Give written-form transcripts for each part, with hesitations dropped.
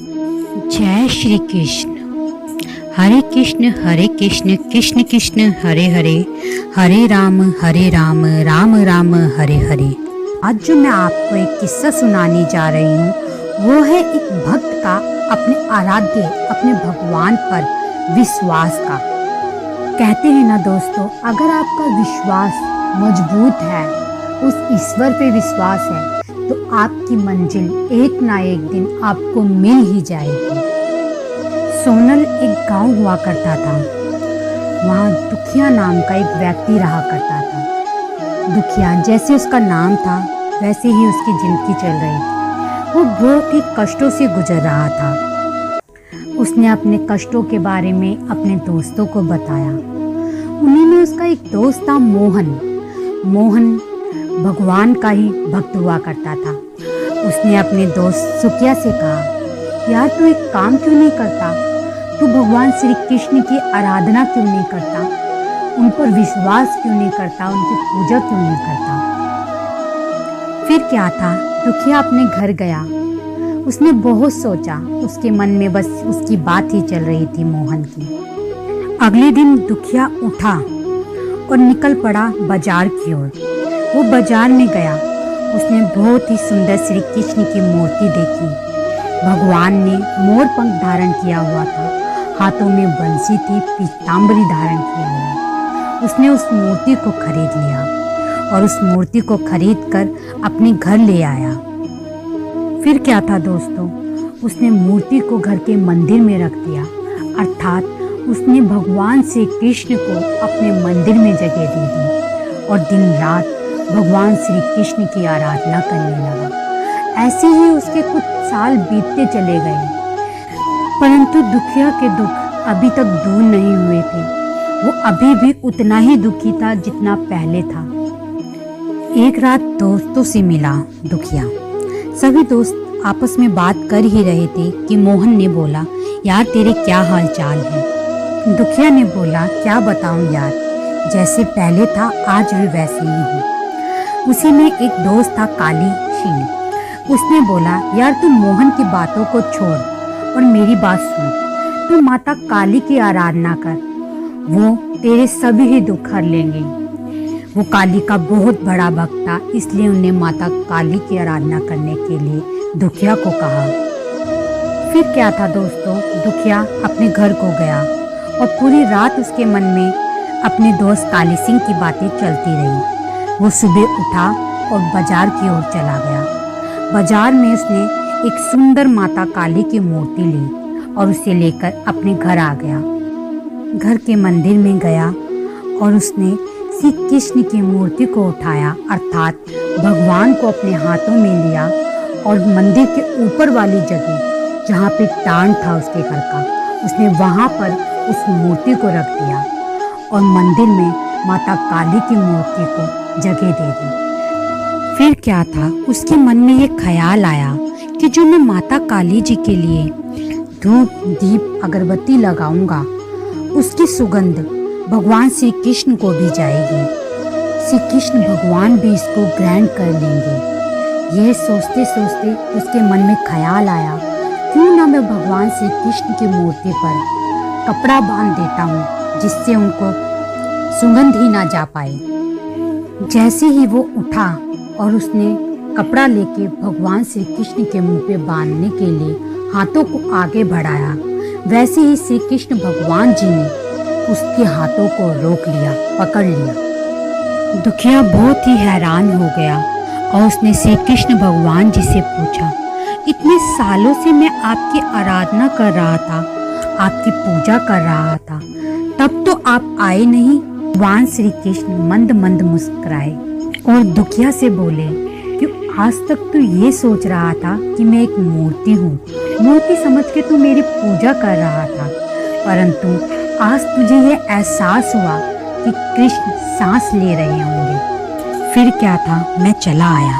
जय श्री कृष्ण। हरे कृष्ण कृष्ण कृष्ण हरे हरे, हरे राम राम राम हरे हरे। आज जो मैं आपको एक किस्सा सुनाने जा रही हूँ वो है एक भक्त का अपने आराध्य अपने भगवान पर विश्वास का। कहते हैं ना दोस्तों, अगर आपका विश्वास मजबूत है, उस ईश्वर पे विश्वास है, तो आपकी मंजिल एक ना एक दिन आपको मिल ही जाएगी। सोनल एक गांव हुआ करता था। वहाँ दुखिया नाम का एक व्यक्ति रहा करता था। दुखिया जैसे उसका नाम था वैसे ही उसकी जिंदगी चल रही थी। वो बहुत ही कष्टों से गुजर रहा था। उसने अपने कष्टों के बारे में अपने दोस्तों को बताया। उन्हीं में उसका एक दोस्त था मोहन भगवान का ही भक्त हुआ करता था। उसने अपने दोस्त सुखिया से कहा, यार तू एक काम क्यों नहीं करता? तू भगवान श्री कृष्ण की आराधना क्यों नहीं करता? उन पर विश्वास क्यों नहीं करता? उनकी पूजा क्यों नहीं करता? फिर क्या था, दुखिया अपने घर गया। उसने बहुत सोचा, उसके मन में बस उसकी बात ही चल रही थी मोहन की। अगले दिन दुखिया उठा और निकल पड़ा बाजार की ओर। वो बाजार में गया। उसने बहुत ही सुंदर श्री कृष्ण की मूर्ति देखी। भगवान ने मोर पंख धारण किया हुआ था, हाथों में बंसी थी, पीतांबरी धारण किया हुआ। उसने उस मूर्ति को खरीद लिया और उस मूर्ति को खरीद कर अपने घर ले आया। फिर क्या था दोस्तों, उसने मूर्ति को घर के मंदिर में रख दिया, अर्थात उसने भगवान श्री कृष्ण को अपने मंदिर में जगह दे दी और दिन रात भगवान श्री कृष्ण की आराधना करने लगा। ऐसे ही उसके कुछ साल बीतते चले गए, परंतु दुखिया के दुख अभी तक दूर नहीं हुए थे। वो अभी भी उतना ही दुखी था जितना पहले था। एक रात दोस्तों से मिला दुखिया। सभी दोस्त आपस में बात कर ही रहे थे कि मोहन ने बोला, यार तेरे क्या हाल चाल है? दुखिया ने बोला, क्या बताऊं यार, जैसे पहले था आज भी वैसे ही हूँ। उसी में एक दोस्त था काली शील। उसने बोला, यार तू मोहन की बातों को छोड़ और मेरी बात सुन। तू माता काली की आराधना कर, वो तेरे सभी ही दुख हर लेंगे। वो काली का बहुत बड़ा भक्त था, इसलिए उन्हें माता काली की आराधना करने के लिए दुखिया को कहा। फिर क्या था दोस्तों, दुखिया अपने घर को गया और पूरी रात उसके मन में अपने दोस्त काली सिंह की बातें चलती रही। वो सुबह उठा और बाजार की ओर चला गया। बाजार में उसने एक सुंदर माता काली की मूर्ति ली और उसे लेकर अपने घर आ गया। घर के मंदिर में गया और उसने श्री कृष्ण की मूर्ति को उठाया, अर्थात भगवान को अपने हाथों में लिया और मंदिर के ऊपर वाली जगह जहाँ पे टांड था उसके घर का, उसने वहाँ पर उस मूर्ति को रख दिया और मंदिर में माता काली की मूर्ति को जगह दे दी। फिर क्या था, उसके मन में ये ख्याल आया कि जो मैं माता काली जी के लिए धूप दीप अगरबत्ती लगाऊंगा, उसकी सुगंध भगवान श्री कृष्ण को भी जाएगी। श्री कृष्ण भगवान भी इसको ग्रहण कर लेंगे। यह सोचते सोचते उसके मन में ख्याल आया, क्यों ना मैं भगवान श्री कृष्ण की मूर्ति पर कपड़ा बांध देता हूँ, जिससे उनको सुगंध ही ना जा पाए। जैसे ही वो उठा और उसने कपड़ा लेके भगवान श्री कृष्ण के मुंह पे बांधने के लिए हाथों को आगे बढ़ाया, वैसे ही श्री कृष्ण भगवान जी ने उसके हाथों को रोक लिया, पकड़ लिया। दुखिया बहुत ही हैरान हो गया और उसने श्री कृष्ण भगवान जी से पूछा, इतने सालों से मैं आपकी आराधना कर रहा था, आपकी पूजा कर रहा था, तब तो आप आए नहीं। भगवान श्री कृष्ण मंद मंद मुस्कुराए और दुखिया से बोले कि आज तक तो ये सोच रहा था कि मैं एक मूर्ति हूँ, मूर्ति समझ के तू मेरी पूजा कर रहा था, परंतु आज तुझे ये एहसास हुआ कि कृष्ण सांस ले रहे होंगे। फिर क्या था, मैं चला आया।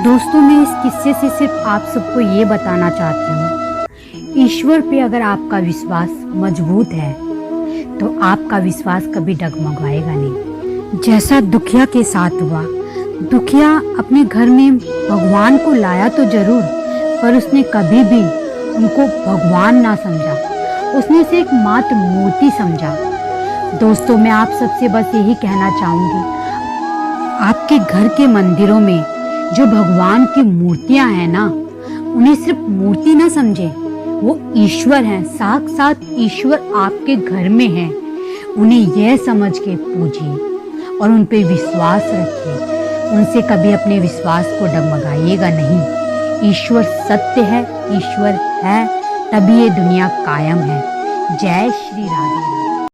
दोस्तों, मैं इस किस्से से सिर्फ आप सबको ये बताना चाहती हूँ, ईश्वर पे अगर आपका विश्वास मजबूत है तो आपका विश्वास कभी डगमगाएगा नहीं। जैसा दुखिया के साथ हुआ, दुखिया अपने घर में भगवान को लाया तो जरूर, पर उसने कभी भी उनको भगवान ना समझा, उसने उसे एक मात्र मूर्ति समझा। दोस्तों, मैं आप सबसे बस यही कहना चाहूँगी, आपके घर के मंदिरों में जो भगवान की मूर्तियाँ हैं ना, उन्हें सिर्फ मूर्ति ना समझें, वो ईश्वर हैं, साक्षात ईश्वर आपके घर में हैं। उन्हें यह समझ के पूजिए और उन पे विश्वास रखिए। उनसे कभी अपने विश्वास को डगमगाइएगा नहीं। ईश्वर सत्य है, ईश्वर है, तभी ये दुनिया कायम है। जय श्री राधे।